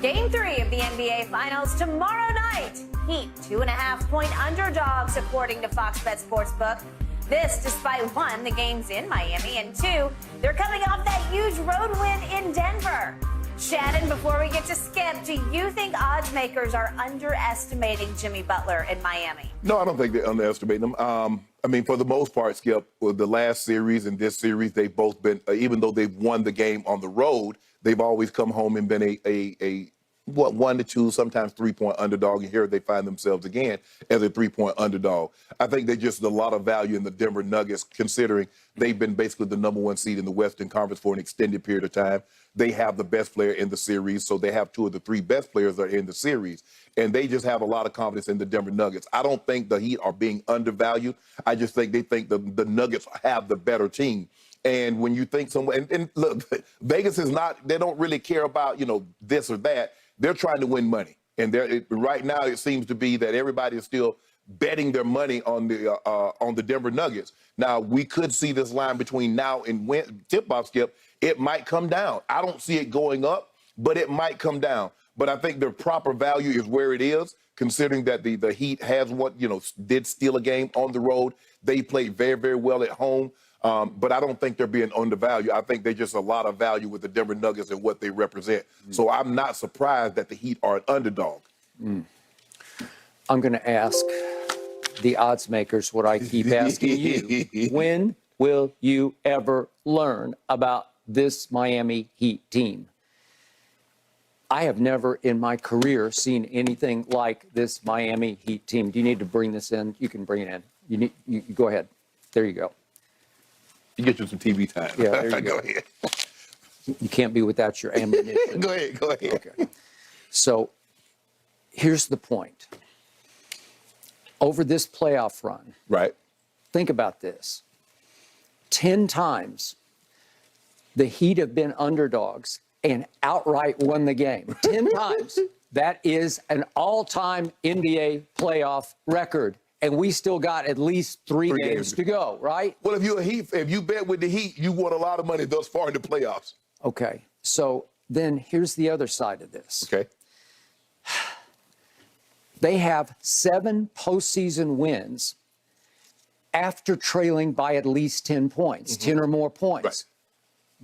Game 3 of the NBA Finals tomorrow night. Heat 2.5-point underdogs, according to Fox Bet Sportsbook. This despite 1, the game's in Miami, and 2, they're coming off that huge road win in Denver. Shannon, before we get to Skip, do you think odds makers are underestimating Jimmy Butler in Miami? No, I don't think they're underestimating him. I mean, for the most part, Skip, with the last series and this series, they've both been, even though they've won the game on the road, they've always come home and been a 1 to 2, sometimes 3-point underdog, and here they find themselves again as a 3-point underdog. I think there's just a lot of value in the Denver Nuggets, considering they've been basically the #1 seed in the Western Conference for an extended period of time. They have the best player in the series, so they have 2 of the 3 best players that are in the series, and they just have a lot of confidence in the Denver Nuggets. I don't think the Heat are being undervalued. I just think they think the Nuggets have the better team. And when you think someone, and look, Vegas is not, they don't really care about, this or that. They're trying to win money. And right now it seems to be that everybody is still betting their money on the Denver Nuggets. Now, we could see this line between now and tip-off, Skip. It might come down. I don't see it going up, but it might come down. But I think the proper value is where it is, considering that the Heat has did steal a game on the road. They played very, very well at home. But I don't think they're being undervalued. I think there's just a lot of value with the Denver Nuggets and what they represent. So I'm not surprised that the Heat are an underdog. I'm going to ask the odds makers what I keep asking you. When will you ever learn about this Miami Heat team? I have never in my career seen anything like this Miami Heat team. Do you need to bring this in? You can bring it in. You go ahead. There you go. You get you some TV time. Yeah, there you go. Go ahead. You can't be without your ammunition. Go ahead. Okay. So here's the point. Over this playoff run, right? Think about this. 10 times the Heat have been underdogs and outright won the game. 10 times. That is an all-time NBA playoff record. And we still got at least three games to go, right? Well, if you bet with the Heat, you won a lot of money thus far in the playoffs. Okay. So then here's the other side of this. Okay. They have 7 postseason wins after trailing by at least 10 points, 10 or more points.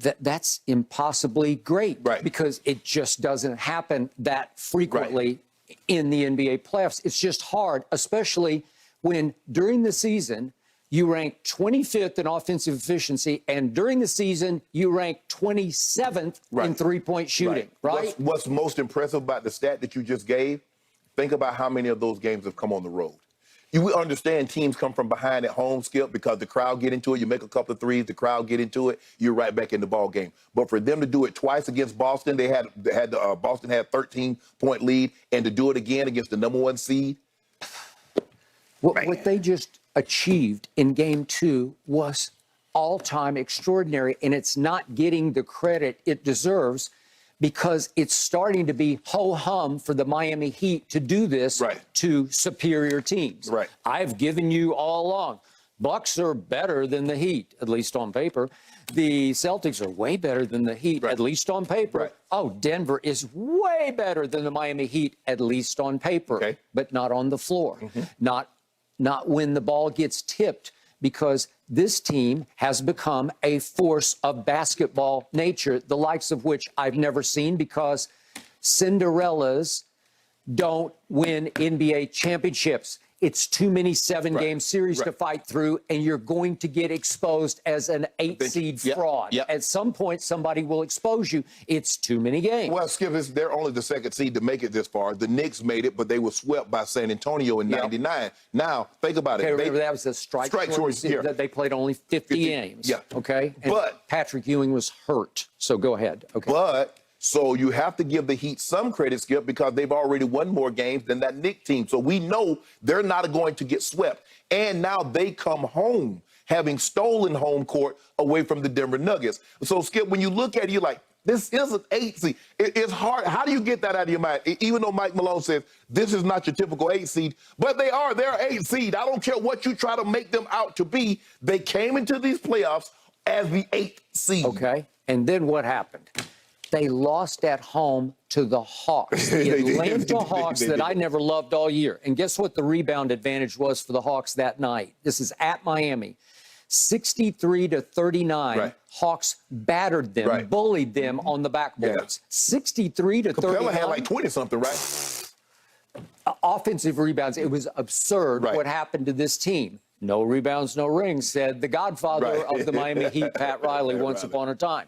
Right. That's impossibly great, right? Because it just doesn't happen that frequently in the NBA playoffs. It's just hard, especially when during the season you rank 25th in offensive efficiency, and during the season you rank 27th in three-point shooting, right? What's most impressive about the stat that you just gave, think about how many of those games have come on the road. You understand teams come from behind at home, Skip, because the crowd get into it. You make a couple of threes, the crowd get into it, you're right back in the ball game. But for them to do it twice against Boston, Boston had a 13-point lead, and to do it again against the #1 seed. What they just achieved in Game 2 was all-time extraordinary, and it's not getting the credit it deserves because it's starting to be ho-hum for the Miami Heat to do this to superior teams. Right. I've given you all along, Bucks are better than the Heat, at least on paper. The Celtics are way better than the Heat, at least on paper. Right. Oh, Denver is way better than the Miami Heat, at least on paper, but not on the floor. Not when the ball gets tipped, because this team has become a force of basketball nature, the likes of which I've never seen, because Cinderellas don't win NBA championships. It's too many 7-game series to fight through, and you're going to get exposed as an 8-seed fraud. At some point, somebody will expose you. It's too many games. Well, Skip, they're only the 2nd seed to make it this far. The Knicks made it, but they were swept by San Antonio in '99. Now, think about it. Remember, that was a strike short that they played only 50 games. Okay? And but Patrick Ewing was hurt. So go ahead. Okay. But so you have to give the Heat some credit, Skip, because they've already won more games than that Knicks team. So we know they're not going to get swept. And now they come home, having stolen home court away from the Denver Nuggets. So, Skip, when you look at it, you're like, this is an 8 seed. It's hard. How do you get that out of your mind? Even though Mike Malone says this is not your typical 8 seed, but they are. They're 8 seed. I don't care what you try to make them out to be. They came into these playoffs as the 8th seed. Okay. And then what happened? They lost at home to the Hawks, the Atlanta Hawks that I never loved all year. And guess what the rebound advantage was for the Hawks that night? This is at Miami. 63-39. Right. Hawks battered them, right. Bullied them on the backboards. Yeah. 63-39. Capella had like 20-something, right? Offensive rebounds. It was absurd what happened to this team. No rebounds, no rings, said the godfather of the Miami Heat, Pat Riley, once upon a time.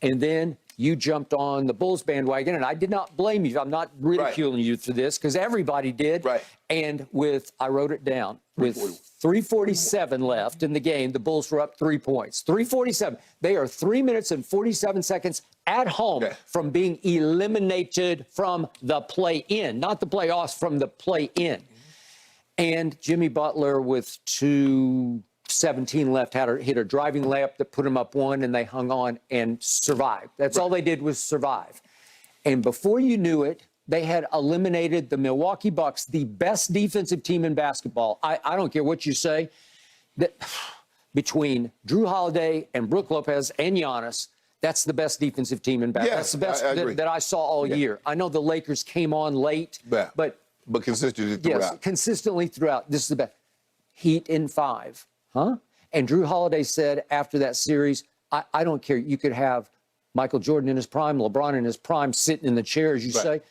And then you jumped on the Bulls bandwagon, and I did not blame you. I'm not ridiculing you for this because everybody did. Right. And I wrote it down, with 3:47 left in the game, the Bulls were up 3 points. 3:47. They are 3 minutes and 47 seconds at home from being eliminated from the play-in, not the playoffs, from the play-in. And Jimmy Butler, with 2:17 left, hit a driving layup that put him up one, and they hung on and survived. That's all they did was survive. And before you knew it, they had eliminated the Milwaukee Bucks, the best defensive team in basketball. I don't care what you say. That between Drew Holiday and Brook Lopez and Giannis, that's the best defensive team in basketball. That's the best that I saw all year. I know the Lakers came on late, but consistently throughout. Yes, consistently throughout. This is the best. Heat in 5. Huh? And Drew Holiday said after that series, I don't care. You could have Michael Jordan in his prime, LeBron in his prime, sitting in the chair, as you say.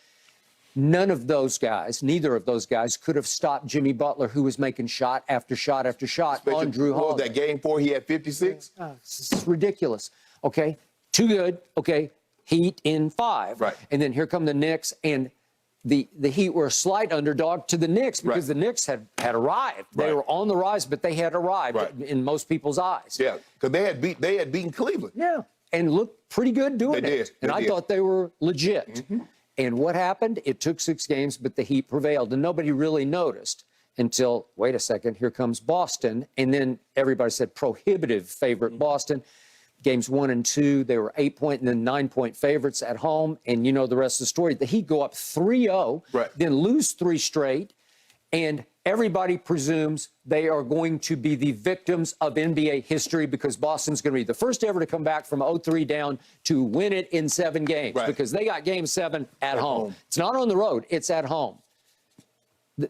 None of those guys, neither of those guys, could have stopped Jimmy Butler, who was making shot after shot after shot on Drew Holiday. That game 4, he had 56? It's ridiculous. Okay, too good. Okay, Heat in 5. Right. And then here come the Knicks, and the Heat were a slight underdog to the Knicks because the Knicks had arrived. They were on the rise, but they had arrived in most people's eyes. Yeah, because they had beaten Cleveland. Yeah, and looked pretty good doing it. And I thought they were legit. Mm-hmm. And what happened? It took 6 games, but the Heat prevailed, and nobody really noticed until, wait a second, here comes Boston. And then everybody said prohibitive favorite Boston. Games 1 and 2, they were 8-point and then 9-point favorites at home. And you know the rest of the story. The Heat go up 3-0, then lose 3 straight. And everybody presumes they are going to be the victims of NBA history because Boston's going to be the first ever to come back from 0-3 down to win it in 7 games because they got game 7 at home. It's not on the road. It's at home.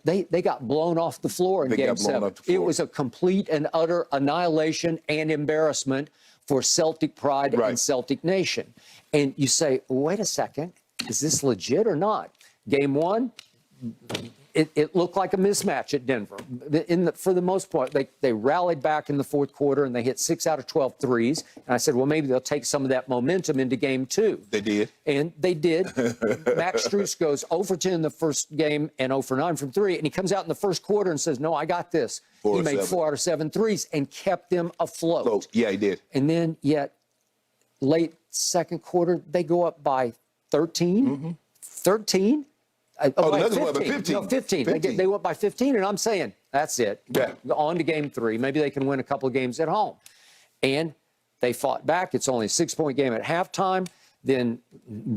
They got blown off the floor in game 7. It was a complete and utter annihilation and embarrassment for Celtic pride and Celtic nation. And you say, wait a second, is this legit or not? Game 1, it looked like a mismatch at Denver. For the most part, they rallied back in the fourth quarter, and they hit 6 out of 12 threes. And I said, well, maybe they'll take some of that momentum into game 2. They did. And they did. Max Strus goes 0 for 10 in the first game and 0 for 9 from 3. And he comes out in the first quarter and says, no, I got this. He made 4 out of 7 threes and kept them afloat. Yeah, he did. And then yet late second quarter, they go up by 13. 13? Another one, 15. No, 15. They went by 15, and I'm saying, that's it. Yeah. On to game 3. Maybe they can win a couple of games at home. And they fought back. It's only a 6-point game at halftime. Then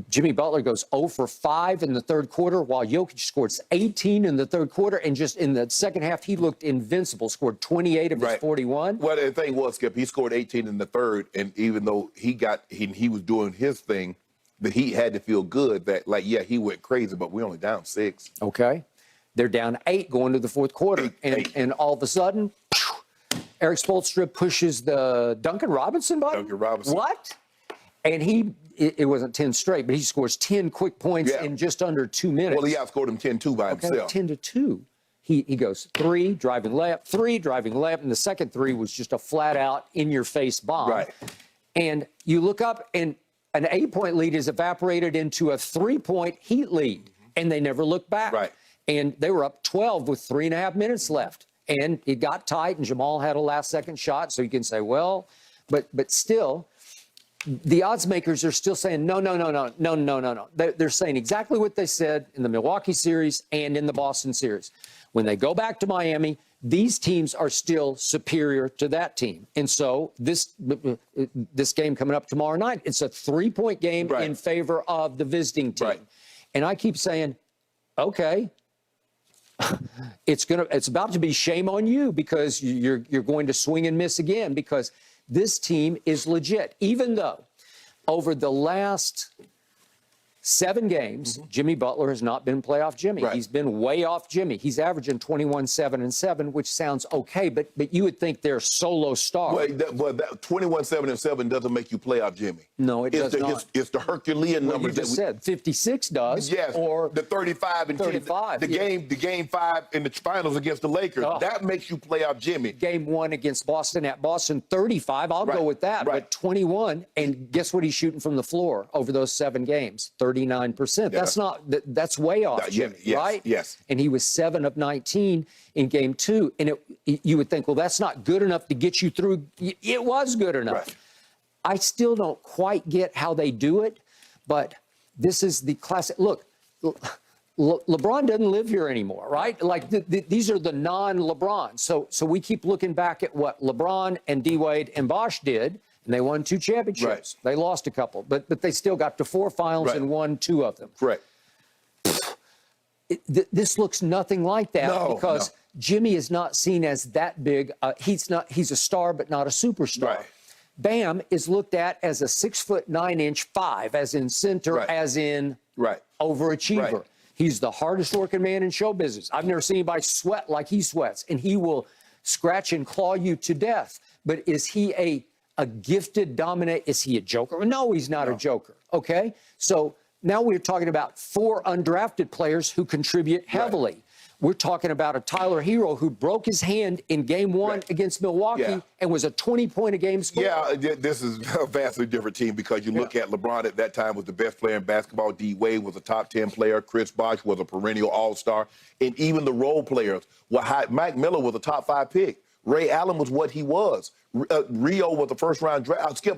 Jimmy Butler goes 0 for 5 in the third quarter, while Jokic scored 18 in the third quarter. And just in the second half, he looked invincible, scored 28 of his 41. Well, the thing was, Skip, he scored 18 in the third, and even though he was doing his thing, the Heat had to feel good that, like, yeah, he went crazy, but we're only down 6. Okay. They're down 8 going to the fourth quarter. And all of a sudden, Eric Spoelstra pushes the Duncan Robinson button. Duncan Robinson. What? And it wasn't 10 straight, but he scores 10 quick points in just under 2 minutes. Well, he outscored him 10-2 by himself. 10-2. He goes 3, driving layup, 3, driving layup, and the second 3 was just a flat-out, in-your-face bomb. Right. And you look up, and an 8-point lead is evaporated into a 3-point Heat lead, and they never looked back. Right. And they were up 12 with 3.5 minutes left, and it got tight, and Jamal had a last-second shot, so you can say, well, but still, the odds makers are still saying, no. They're saying exactly what they said in the Milwaukee series and in the Boston series. When they go back to Miami, these teams are still superior to that team. And so this game coming up tomorrow night, it's a 3-point game in favor of the visiting team. Right. And I keep saying, okay, it's about to be shame on you because you're going to swing and miss again because this team is legit. Even though over the last 7 games, Jimmy Butler has not been playoff Jimmy. Right. He's been way off Jimmy. He's averaging 21, 7, and 7, which sounds okay, but you would think they're solo star. Well, that 21, 7, and 7 doesn't make you playoff Jimmy. No, it does not. It's the Herculean Well, numbers you just said 56 does. Yes, or the 35 and 35. 10. The game 5 in the finals against the Lakers. Oh. That makes you playoff Jimmy. Game 1 against Boston at Boston, 35. I'll go with that. Right. But 21, and guess what he's shooting from the floor over those 7 games? 39%. That's way off Jimmy, yes, right? Yes. And he was 7 of 19 in game 2. And you would think, well, that's not good enough to get you through. It was good enough. Right. I still don't quite get how they do it, but this is the classic. Look, LeBron doesn't live here anymore, right? Like these are the non-LeBrons. So we keep looking back at what LeBron and D-Wade and Bosh did, and they won 2 championships. Right. They lost a couple, but they still got to 4 finals and won 2 of them. Correct. This looks nothing like that because no. Jimmy is not seen as that big. He's a star, but not a superstar. Right. Bam is looked at as a 6'9" 5, as in center, as in overachiever. Right. He's the hardest working man in show business. I've never seen anybody sweat like he sweats, and he will scratch and claw you to death. But is he a gifted dominate? Is he a joker? No, he's not a joker. Okay, so now we're talking about 4 undrafted players who contribute heavily. Right. We're talking about a Tyler Hero who broke his hand in game 1 against Milwaukee and was a 20-point-a-game scorer. Yeah, this is a vastly different team because you look at LeBron at that time was the best player in basketball. D-Wade was a top 10 player. Chris Bosh was a perennial all-star. And even the role players were high. Mike Miller was a top 5 pick. Ray Allen was what he was. Rio was the first-round draft. Skip